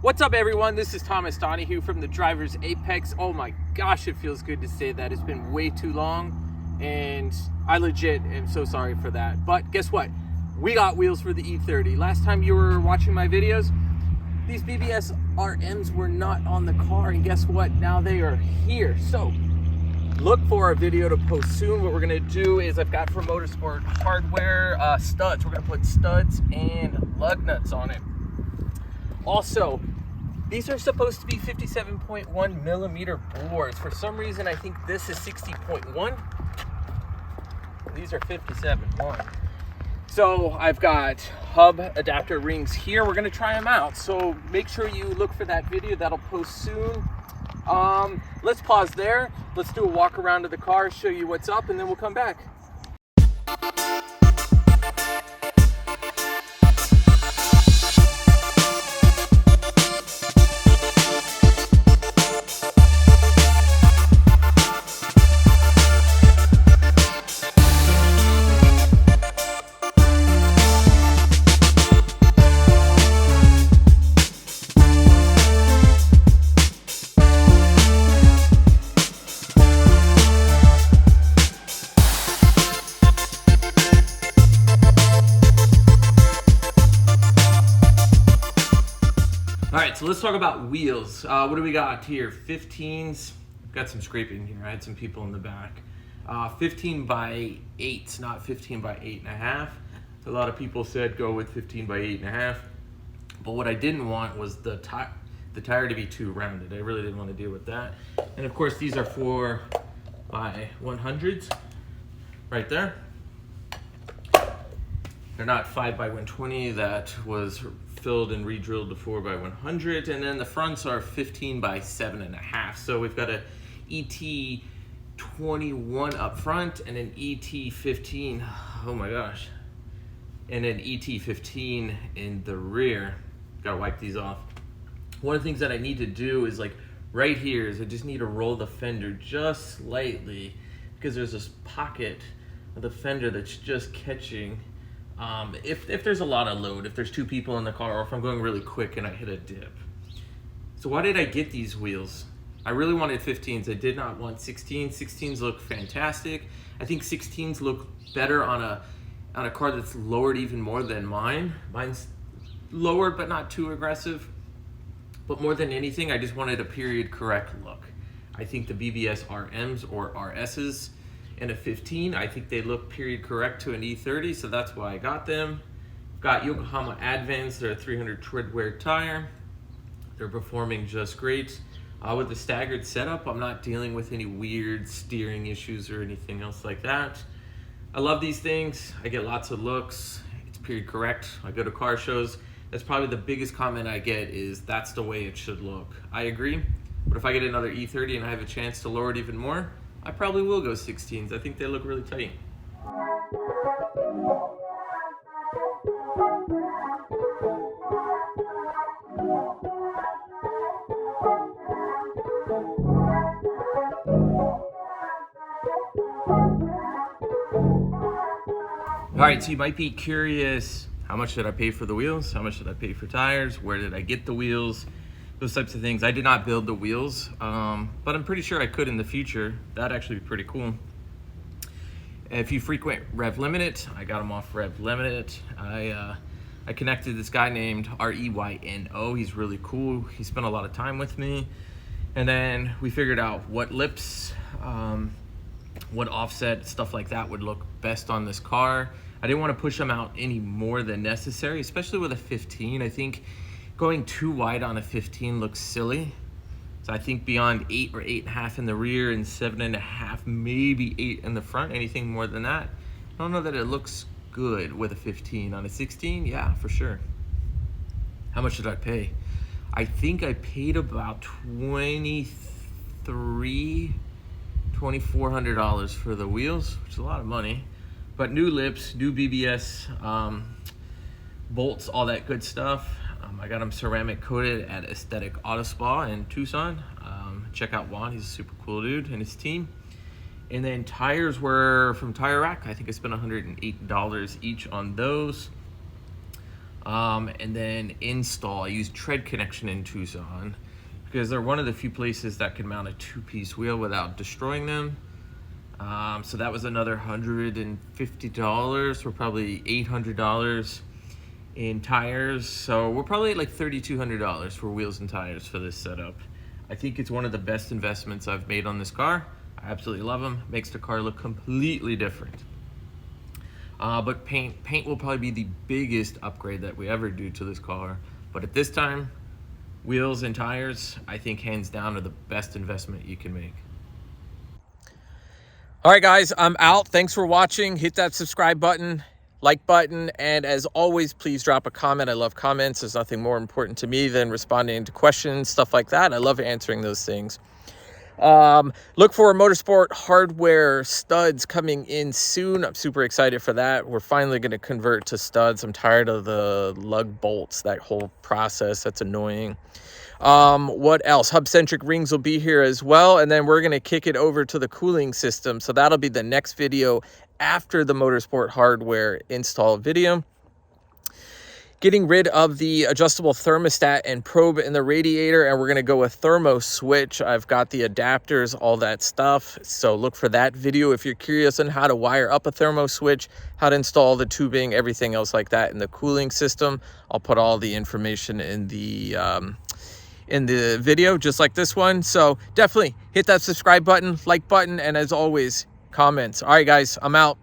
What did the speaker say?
What's up, everyone? This is Thomas Donahue from the Driver's Apex. Oh my gosh, it feels good to say that. It's been way too long, and I legit am so sorry for that. But guess what? We got wheels for the E30. Last time you were watching my videos, these BBS RMs were not on the car, and guess what? Now they are here. So look for a video to post soon. What we're gonna do is I've got from Motorsport Hardware studs. We're gonna put studs and lug nuts on it. Also, these are supposed to be 57.1 millimeter bores. For some reason, I think this is 60.1. These are 57.1. So I've got hub adapter rings here. We're gonna try them out. So make sure you look for that video. That'll post soon. Let's pause there. Let's do a walk around to the car, show you what's up, and then we'll come back. All right, so let's talk about wheels. What do we got here? 15s. Got some scraping here. I had some people in the back. 15 by 8s, not 15 by 8.5. A lot of people said go with 15 by 8.5. But what I didn't want was the tire to be too rounded. I really didn't want to deal with that. And of course, these are 4 by 100s right there. They're not 5 by 120. That was filled and re-drilled to 4 by 100. And then the fronts are 15 by 7.5. So we've got a ET21 up front and an ET15. Oh my gosh. And an ET15 in the rear. Gotta wipe these off. One of the things that I need to do is, like, right here is I just need to roll the fender just slightly, because there's this pocket of the fender that's just catching. If there's a lot of load, if there's 2 people in the car, or if I'm going really quick and I hit a dip. So why did I get these wheels? I really wanted 15s. I did not want 16s. 16s look fantastic. I think 16s look better on a car that's lowered even more than mine. Mine's lowered but not too aggressive. But more than anything, I just wanted a period correct look. I think the BBS RMs or RSs and a 15, I think they look period correct to an E30, so that's why I got them. Got Yokohama Advance, they're a 300 tread wear tire. They're performing just great. With the staggered setup, I'm not dealing with any weird steering issues or anything else like that. I love these things. I get lots of looks. It's period correct. I go to car shows. That's probably the biggest comment I get is that's the way it should look. I agree, but if I get another E30 and I have a chance to lower it even more, I probably will go 16s. I think they look really tight. All right, so you might be curious, how much did I pay for the wheels? How much did I pay for tires? Where did I get the wheels? Those types of things. I did not build the wheels, but I'm pretty sure I could in the future. That'd actually be pretty cool. If you frequent Rev Limited, I got them off Rev Limited. I connected this guy named Reyno. He's really cool. He spent a lot of time with me. And then we figured out what lips, what offset, stuff like that would look best on this car. I didn't want to push them out any more than necessary, especially with a 15. I think going too wide on a 15 looks silly. So I think beyond 8 or 8.5 in the rear and 7.5, maybe 8 in the front, anything more than that, I don't know that it looks good with a 15. On a 16, yeah, for sure. How much did I pay? I think I paid about $2,400 for the wheels, which is a lot of money. But new lips, new BBS bolts, all that good stuff. I got them ceramic coated at Aesthetic Auto Spa in Tucson. Check out Juan, he's a super cool dude, and his team. And then tires were from Tire Rack. I think I spent $108 each on those. And then install, I use Tread Connection in Tucson because they're one of the few places that can mount a 2-piece wheel without destroying them. So that was another $150 for probably $800 in tires. So we're probably at like $3,200 for wheels and tires for this setup. I think it's one of the best investments I've made on this car. I absolutely love them. Makes the car look completely different. But paint will probably be the biggest upgrade that we ever do to this car. But at this time, wheels and tires, I think hands down are the best investment you can make. All right, guys, I'm out. Thanks for watching. Hit that subscribe button, like button, and as always, please drop a comment. I love comments. There's nothing more important to me than responding to questions, stuff like that. I love answering those things. Look for Motorsport hardware studs coming in soon. I'm super excited for that. We're finally going to convert to studs. I'm tired of the lug bolts, that whole process. That's annoying. What else? Hub-centric rings will be here as well, and then we're going to kick it over to the cooling system. So that'll be the next video after the Motorsport hardware install video. Getting rid of the adjustable thermostat and probe in the radiator, and we're going to go with thermo switch. I've got the adapters, all that stuff, so look for that video if you're curious on how to wire up a thermo switch, how to install the tubing, everything else like that in the cooling system. I'll put all the information in the video, just like this one. So definitely hit that subscribe button, like button, and as always, comments. All right, guys, I'm out.